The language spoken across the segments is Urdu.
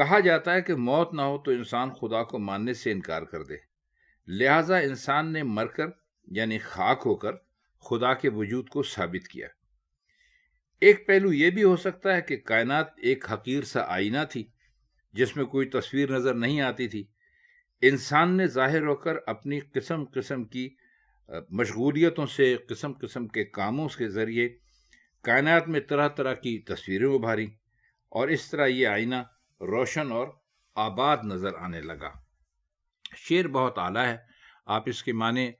کہا جاتا ہے کہ موت نہ ہو تو انسان خدا کو ماننے سے انکار کر دے، لہذا انسان نے مر کر یعنی خاک ہو کر خدا کے وجود کو ثابت کیا۔ ایک پہلو یہ بھی ہو سکتا ہے کہ کائنات ایک حقیر سا آئینہ تھی جس میں کوئی تصویر نظر نہیں آتی تھی۔ انسان نے ظاہر ہو کر اپنی قسم قسم کی مشغولیتوں سے، قسم قسم کے کاموں کے ذریعے کائنات میں طرح طرح کی تصویریں ابھاری، اور اس طرح یہ آئینہ روشن اور آباد نظر آنے لگا۔ شعر بہت اعلیٰ ہے، آپ اس کے معنی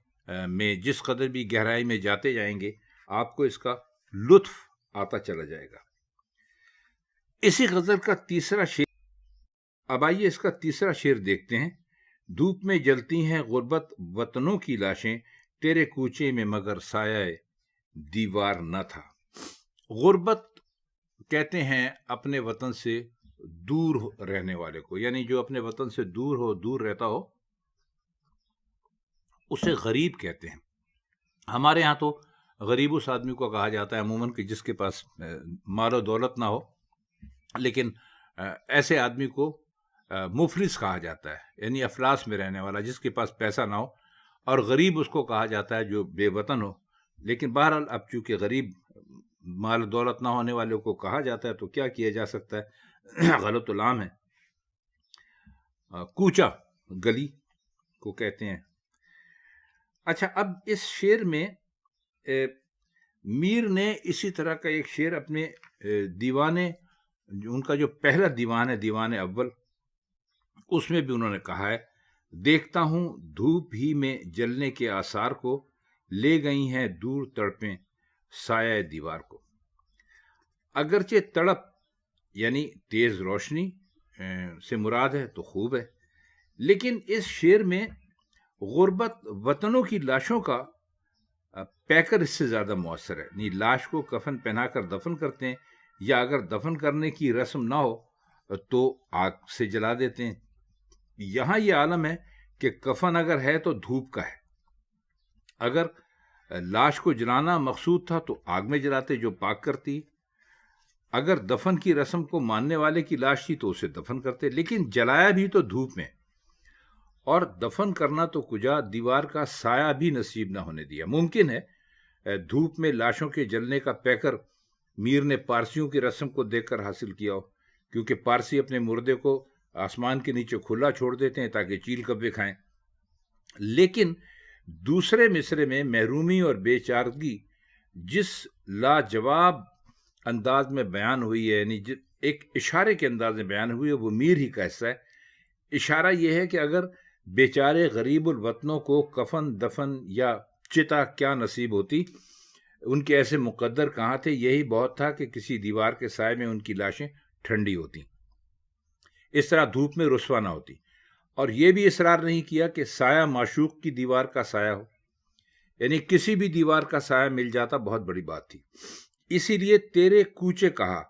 میں جس قدر بھی گہرائی میں جاتے جائیں گے آپ کو اس کا لطف آتا چلا جائے گا۔ اسی غزل کا تیسرا شعر، اب آئیے اس کا تیسرا شعر دیکھتے ہیں۔ دھوپ میں جلتی ہیں غربت وطنوں کی لاشیں، تیرے کوچے میں مگر سایہ دیوار نہ تھا۔ غربت کہتے ہیں اپنے وطن سے دور رہنے والے کو، یعنی جو اپنے وطن سے دور رہتا ہو اسے غریب کہتے ہیں۔ ہمارے ہاں تو غریب اس آدمی کو کہا جاتا ہے عموماً کہ جس کے پاس مال و دولت نہ ہو، لیکن ایسے آدمی کو مفلس کہا جاتا ہے، یعنی افلاس میں رہنے والا، جس کے پاس پیسہ نہ ہو، اور غریب اس کو کہا جاتا ہے جو بے وطن ہو۔ لیکن بہرحال اب چونکہ غریب مال و دولت نہ ہونے والے کو کہا جاتا ہے تو کیا کیا جا سکتا ہے، غلط العام ہے۔ کوچا گلی کو کہتے ہیں۔ اچھا، اب اس شعر میں میر نے اسی طرح کا ایک شعر اپنے دیوانے، ان کا جو پہلا دیوان ہے دیوان اول، اس میں بھی انہوں نے کہا ہے، دیکھتا ہوں دھوپ ہی میں جلنے کے آثار کو، لے گئی ہیں دور تڑپیں سایہ دیوار کو۔ اگرچہ تڑپ یعنی تیز روشنی سے مراد ہے تو خوب ہے، لیکن اس شعر میں غربت وطنوں کی لاشوں کا پیکر اس سے زیادہ مؤثر ہے۔ یعنی لاش کو کفن پہنا کر دفن کرتے ہیں، یا اگر دفن کرنے کی رسم نہ ہو تو آگ سے جلا دیتے ہیں۔ یہاں یہ عالم ہے کہ کفن اگر ہے تو دھوپ کا ہے، اگر لاش کو جلانا مقصود تھا تو آگ میں جلاتے جو پاک کرتی، اگر دفن کی رسم کو ماننے والے کی لاش تھی تو اسے دفن کرتے، لیکن جلایا بھی تو دھوپ میں، اور دفن کرنا تو کجا دیوار کا سایہ بھی نصیب نہ ہونے دیا۔ ممکن ہے دھوپ میں لاشوں کے جلنے کا پیکر میر نے پارسیوں کی رسم کو دیکھ کر حاصل کیا ہو، کیونکہ پارسی اپنے مردے کو آسمان کے نیچے کھلا چھوڑ دیتے ہیں تاکہ چیل کبے کھائیں۔ لیکن دوسرے مصرے میں محرومی اور بے چارگی جس لاجواب انداز میں بیان ہوئی ہے، یعنی ایک اشارے کے انداز میں بیان ہوئی ہے، وہ میر ہی کا حصہ ہے۔ اشارہ یہ ہے کہ اگر بیچارے غریب الوطنوں کو کفن دفن یا چتا کیا نصیب ہوتی، ان کے ایسے مقدر کہاں تھے، یہی بہت تھا کہ کسی دیوار کے سائے میں ان کی لاشیں ٹھنڈی ہوتی، اس طرح دھوپ میں رسوا نہ ہوتی۔ اور یہ بھی اصرار نہیں کیا کہ سایہ معشوق کی دیوار کا سایہ ہو، یعنی کسی بھی دیوار کا سایہ مل جاتا بہت بڑی بات تھی۔ اسی لیے تیرے کوچے کہا،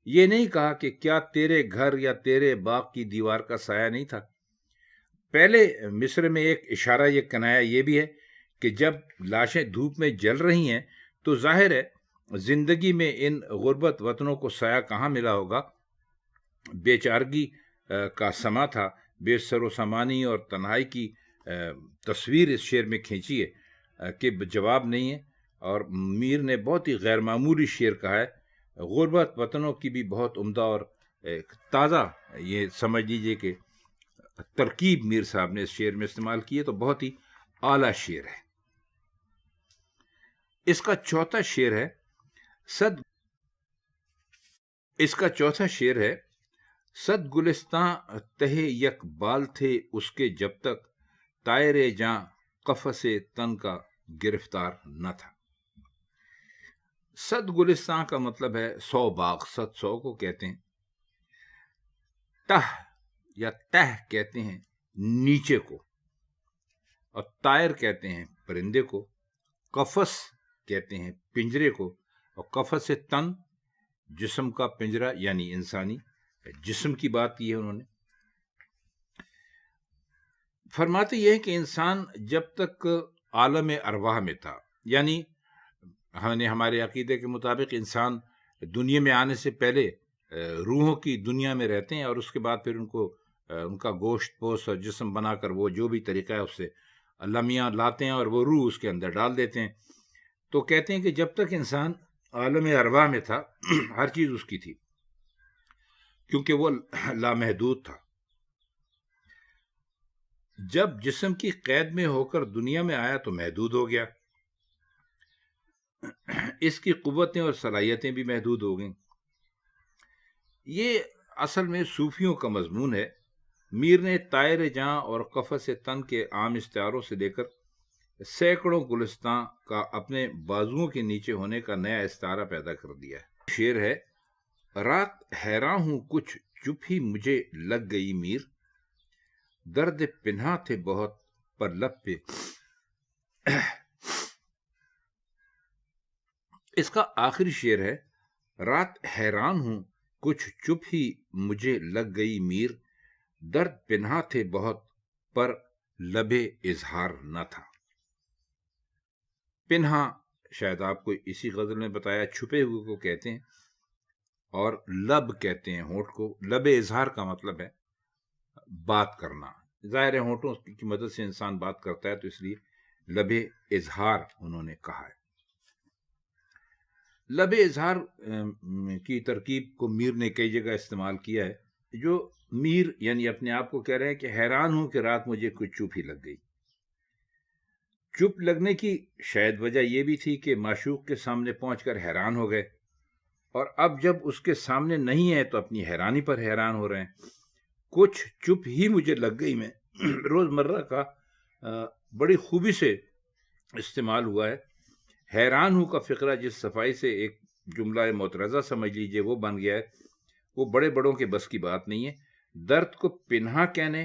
یہ نہیں کہا کہ کیا تیرے گھر یا تیرے باغ کی دیوار کا سایہ نہیں تھا۔ پہلے مصر میں ایک اشارہ، یہ کنایا یہ بھی ہے کہ جب لاشیں دھوپ میں جل رہی ہیں تو ظاہر ہے زندگی میں ان غربت وطنوں کو سایہ کہاں ملا ہوگا۔ بے چارگی کا سما تھا، بے سر و سامانی اور تنہائی کی تصویر اس شعر میں کھینچی ہے کہ جواب نہیں ہے۔ اور میر نے بہت ہی غیر معمولی شعر کہا ہے، غربت وطنوں کی بھی بہت عمدہ اور تازہ، یہ سمجھ لیجئے کہ ترکیب میر صاحب نے اس شعر میں استعمال کی ہے، تو بہت ہی اعلیٰ شعر ہے۔ اس کا چوتھا شعر ہے صد گلستاں تہے یک بال تھے اس کے جب تک طائر جاں قفس تن کا گرفتار نہ تھا۔ صد گلستاں کا مطلب ہے 100 باغ، 100 کو کہتے ہیں۔ تہ یا تہ کہتے ہیں نیچے کو، اور طائر کہتے ہیں پرندے کو، قفس کہتے ہیں پنجرے کو، اور قفس سے تن جسم کا پنجرہ یعنی انسانی جسم کی بات کی ہے انہوں نے۔ فرماتے یہ ہے کہ انسان جب تک عالم ارواح میں تھا، یعنی ہمارے عقیدے کے مطابق انسان دنیا میں آنے سے پہلے روحوں کی دنیا میں رہتے ہیں اور اس کے بعد پھر ان کو ان کا گوشت پوست اور جسم بنا کر وہ جو بھی طریقہ ہے اس سے اللہ میاں لاتے ہیں اور وہ روح اس کے اندر ڈال دیتے ہیں. تو کہتے ہیں کہ جب تک انسان عالم ارواح میں تھا ہر چیز اس کی تھی کیونکہ وہ لامحدود تھا. جب جسم کی قید میں ہو کر دنیا میں آیا تو محدود ہو گیا. اس کی قوتیں اور صلاحیتیں بھی محدود ہو گئیں. یہ اصل میں صوفیوں کا مضمون ہے. میر نے طائر جاں اور قفس تن کے عام استعاروں سے لے کر سینکڑوں گلستان کا اپنے بازوؤں کے نیچے ہونے کا نیا استعارہ پیدا کر دیا ہے. شعر ہے: رات حیران ہوں کچھ چپ ہی مجھے لگ گئی میر، درد پنہا تھے بہت پر لب پہ. اس کا آخری شعر ہے: رات حیران ہوں کچھ چپ ہی مجھے لگ گئی میر، درد پنہا تھے بہت پر لبے اظہار نہ تھا. پنہا شاید آپ کو اسی غزل میں بتایا چھپے ہوئے کو کہتے ہیں، اور لب کہتے ہیں ہونٹ کو. لب اظہار کا مطلب ہے بات کرنا. ظاہر ہے ہونٹوں کی مدد سے انسان بات کرتا ہے تو اس لیے لب اظہار انہوں نے کہا ہے. لب اظہار کی ترکیب کو میر نے کئی جگہ استعمال کیا ہے. جو میر یعنی اپنے آپ کو کہہ رہے ہیں کہ حیران ہوں کہ رات مجھے کچھ چپ ہی لگ گئی. چپ لگنے کی شاید وجہ یہ بھی تھی کہ معشوق کے سامنے پہنچ کر حیران ہو گئے، اور اب جب اس کے سامنے نہیں ہے تو اپنی حیرانی پر حیران ہو رہے ہیں. کچھ چپ ہی مجھے لگ گئی میں روزمرہ کا بڑی خوبی سے استعمال ہوا ہے. حیران ہوں کا فقرہ جس صفائی سے ایک جملہ معترضہ سمجھ لیجئے وہ بن گیا ہے، وہ بڑے بڑوں کے بس کی بات نہیں ہے. درد کو پنہا کہنے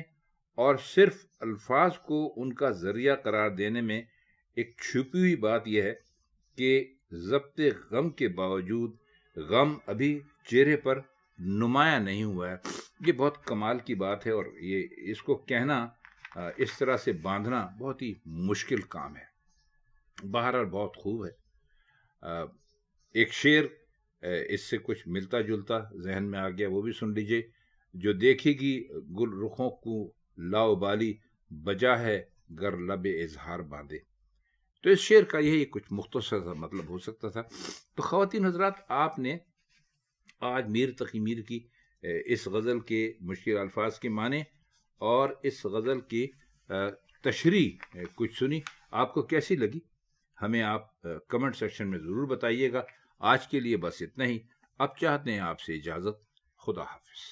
اور صرف الفاظ کو ان کا ذریعہ قرار دینے میں ایک چھپی ہوئی بات یہ ہے کہ ضبط غم کے باوجود غم ابھی چہرے پر نمایاں نہیں ہوا ہے. یہ بہت کمال کی بات ہے، اور یہ اس کو کہنا اس طرح سے باندھنا بہت ہی مشکل کام ہے. بہرحال بہت خوب ہے. ایک شعر اس سے کچھ ملتا جلتا ذہن میں آ گیا، وہ بھی سن لیجئے. جو دیکھے گی گل رخوں کو لاؤبالی، بجا ہے گر لب اظہار باندھے. تو اس شعر کا یہی کچھ مختصر سا مطلب ہو سکتا تھا. تو خواتین حضرات، آپ نے آج میر تقی میر کی اس غزل کے مشکل الفاظ کے معنی اور اس غزل کی تشریح کچھ سنی. آپ کو کیسی لگی ہمیں آپ کمنٹ سیکشن میں ضرور بتائیے گا. آج کے لیے بس اتنا ہی. اب چاہتے ہیں آپ سے اجازت. خدا حافظ.